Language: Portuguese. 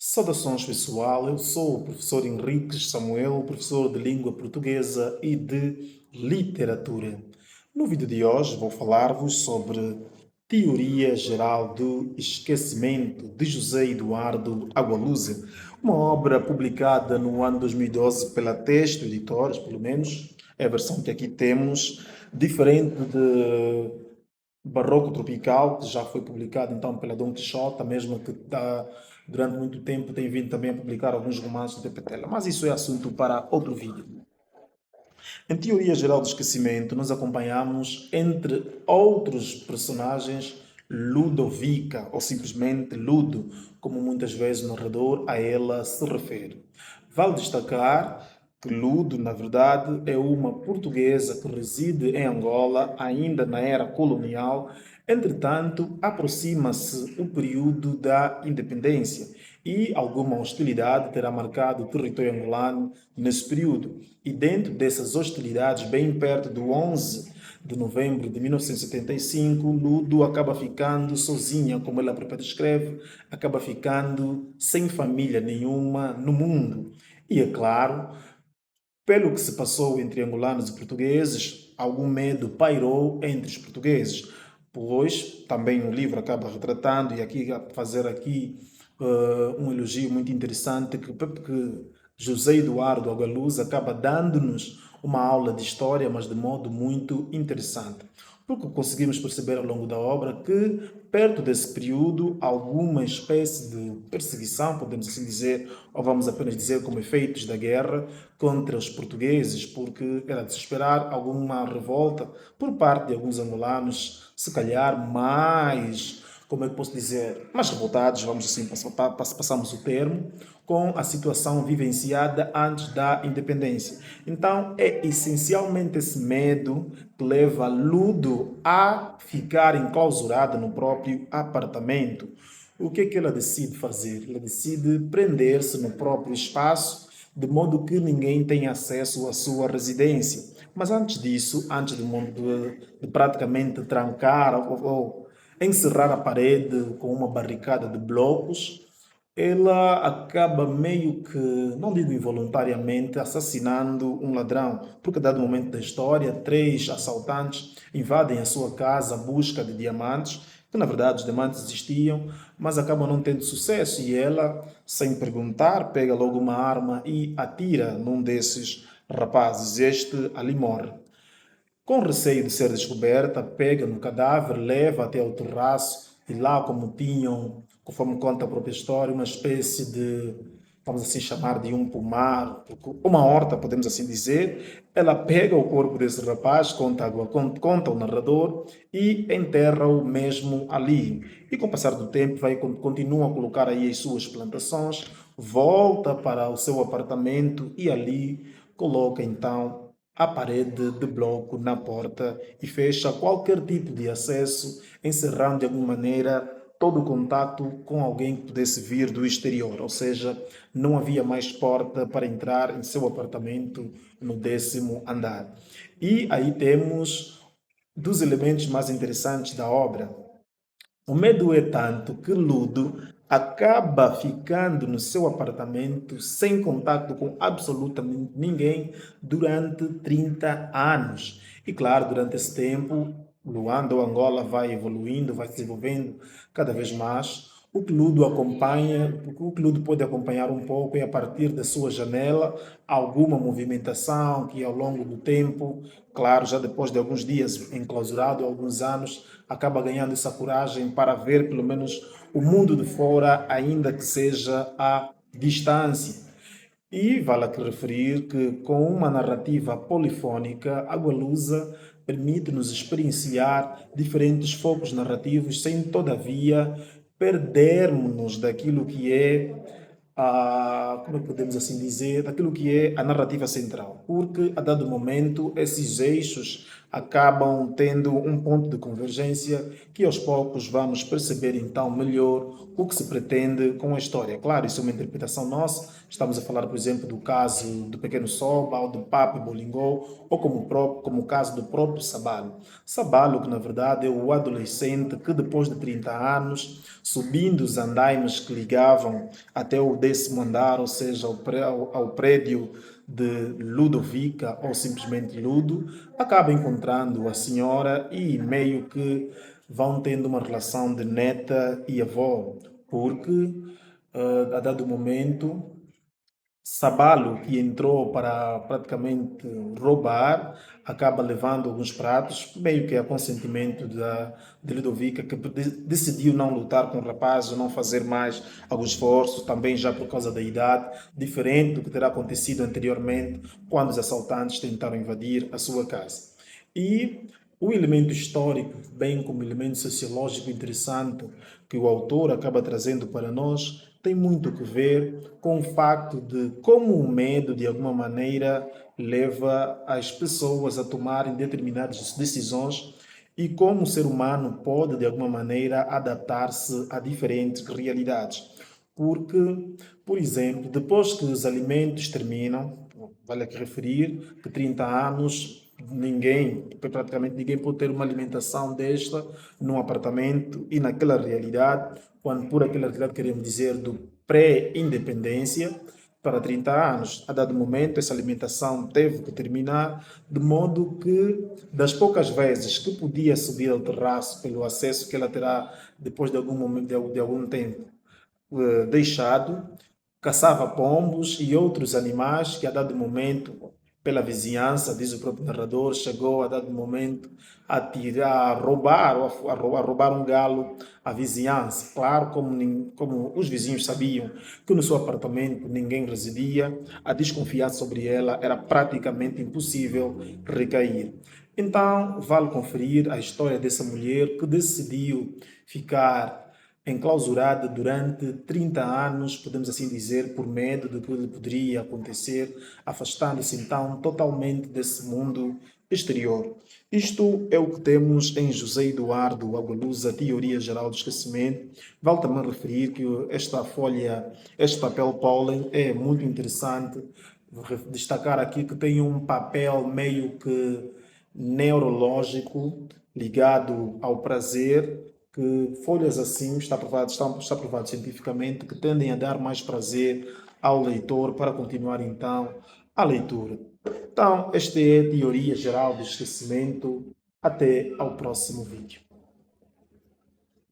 Saudações pessoal, eu sou o professor Henriques Samuel, professor de língua portuguesa e de literatura. No vídeo de hoje vou falar-vos sobre Teoria Geral do Esquecimento de José Eduardo Agualusa, uma obra publicada no ano 2012 pela Texto Editores, pelo menos é a versão que aqui temos, diferente de Barroco Tropical, que já foi publicado então pela Dom Quixote, a mesma que durante muito tempo tem vindo também a publicar alguns romances de Petela. Mas isso é assunto para outro vídeo. Em Teoria Geral do Esquecimento, nós acompanhamos, entre outros personagens, Ludovica, ou simplesmente Ludo, como muitas vezes o narrador a ela se refere. Vale destacar que Ludo, na verdade, é uma portuguesa que reside em Angola, ainda na era colonial. Entretanto, aproxima-se o período da independência e alguma hostilidade terá marcado o território angolano nesse período. E dentro dessas hostilidades, bem perto do 11 de novembro de 1975, Ludo acaba ficando sozinha, como ela própria descreve, acaba ficando sem família nenhuma no mundo. E é claro, pelo que se passou entre angolanos e portugueses, algum medo pairou entre os portugueses, pois também o livro acaba retratando, e aqui fazer aqui um elogio muito interessante, que José Eduardo Agaluz acaba dando-nos uma aula de história, mas de modo muito interessante. Porque conseguimos perceber ao longo da obra que, perto desse período, alguma espécie de perseguição, podemos assim dizer, ou vamos apenas dizer como efeitos da guerra contra os portugueses, porque era de se esperar alguma revolta por parte de alguns angolanos, se calhar mais, como é que posso dizer, mais revoltados, vamos assim, passamos o termo, com a situação vivenciada antes da independência. Então, é essencialmente esse medo que leva Ludo a ficar enclausurada no próprio apartamento. O que é que ela decide fazer? Ela decide prender-se no próprio espaço, de modo que ninguém tenha acesso à sua residência. Mas antes disso, antes de praticamente trancar ou encerrar a parede com uma barricada de blocos, ela acaba meio que, não digo involuntariamente, assassinando um ladrão, porque dado o momento da história, três assaltantes invadem a sua casa à busca de diamantes, que na verdade os diamantes existiam, mas acabam não tendo sucesso e ela, sem perguntar, pega logo uma arma e atira num desses rapazes. Este ali morre. Com receio de ser descoberta, pega no cadáver, leva até ao terraço e lá, como tinham, conforme conta a própria história, uma espécie de, vamos assim chamar de um pomar, uma horta, podemos assim dizer, ela pega o corpo desse rapaz, conta o narrador e enterra-o mesmo ali. E com o passar do tempo, continua a colocar aí as suas plantações, volta para o seu apartamento e ali coloca então a parede de bloco na porta e fecha qualquer tipo de acesso, encerrando de alguma maneira todo o contato com alguém que pudesse vir do exterior, ou seja, não havia mais porta para entrar em seu apartamento no 10º andar. E aí temos dos elementos mais interessantes da obra. O medo é tanto que Ludo acaba ficando no seu apartamento sem contato com absolutamente ninguém durante 30 anos. E claro, durante esse tempo, Luanda ou Angola vai evoluindo, vai se desenvolvendo cada vez mais. O que Ludo acompanha, o que Ludo pode acompanhar um pouco é a partir da sua janela alguma movimentação que ao longo do tempo, claro, já depois de alguns dias enclausurado, alguns anos, acaba ganhando essa coragem para ver pelo menos o mundo de fora, ainda que seja à distância. E vale aqui referir que, com uma narrativa polifónica, Agualusa permite-nos experienciar diferentes focos narrativos sem, todavia, perdermos-nos daquilo que é como é que podemos assim dizer, daquilo que é a narrativa central, porque a dado momento esses eixos acabam tendo um ponto de convergência que aos poucos vamos perceber então melhor o que se pretende com a história. Claro, isso é uma interpretação nossa, estamos a falar, por exemplo, do caso do Pequeno Soba, ou do Papo Bolingol, ou como o caso do próprio Sabalo. Sabalo, que na verdade é o adolescente que depois de 30 anos, subindo os andaimes que ligavam até o 10º andar, ou seja, ao prédio de Ludovica, ou simplesmente Ludo, acaba encontrando a senhora e meio que vão tendo uma relação de neta e avó, porque a dado momento Sabalo, que entrou para praticamente roubar, acaba levando alguns pratos, meio que a consentimento de Ludovica, que decidiu não lutar com o rapaz, ou não fazer mais algum esforço, também já por causa da idade, diferente do que terá acontecido anteriormente, quando os assaltantes tentaram invadir a sua casa. E o elemento histórico, bem como o elemento sociológico interessante que o autor acaba trazendo para nós, tem muito que ver com o facto de como o medo, de alguma maneira, leva as pessoas a tomarem determinadas decisões e como o ser humano pode, de alguma maneira, adaptar-se a diferentes realidades. Porque, por exemplo, depois que os alimentos terminam, vale aqui referir que 30 anos praticamente ninguém pode ter uma alimentação desta num apartamento e naquela realidade, quando por aquela realidade queremos dizer do pré-independência, para 30 anos. A dado momento, essa alimentação teve que terminar, de modo que, das poucas vezes que podia subir ao terraço pelo acesso que ela terá depois de algum momento, de algum tempo, deixado, caçava pombos e outros animais que, a dado momento, pela vizinhança, diz o próprio narrador, chegou a dado momento a tirar, a roubar, ou a roubar um galo à vizinhança. Claro, como os vizinhos sabiam que no seu apartamento ninguém residia, a desconfiar sobre ela era praticamente impossível recair. Então, vale conferir a história dessa mulher que decidiu ficar enclausurada durante 30 anos, podemos assim dizer, por medo do que lhe poderia acontecer, afastando-se então totalmente desse mundo exterior. Isto é o que temos em José Eduardo Agualusa, Teoria Geral do Esquecimento. Vale também referir que esta folha, este papel pólen é muito interessante. Vou destacar aqui que tem um papel meio que neurológico ligado ao prazer, que folhas assim, está provado cientificamente, que tendem a dar mais prazer ao leitor para continuar então a leitura. Então, esta é a teoria geral do esquecimento. Até ao próximo vídeo.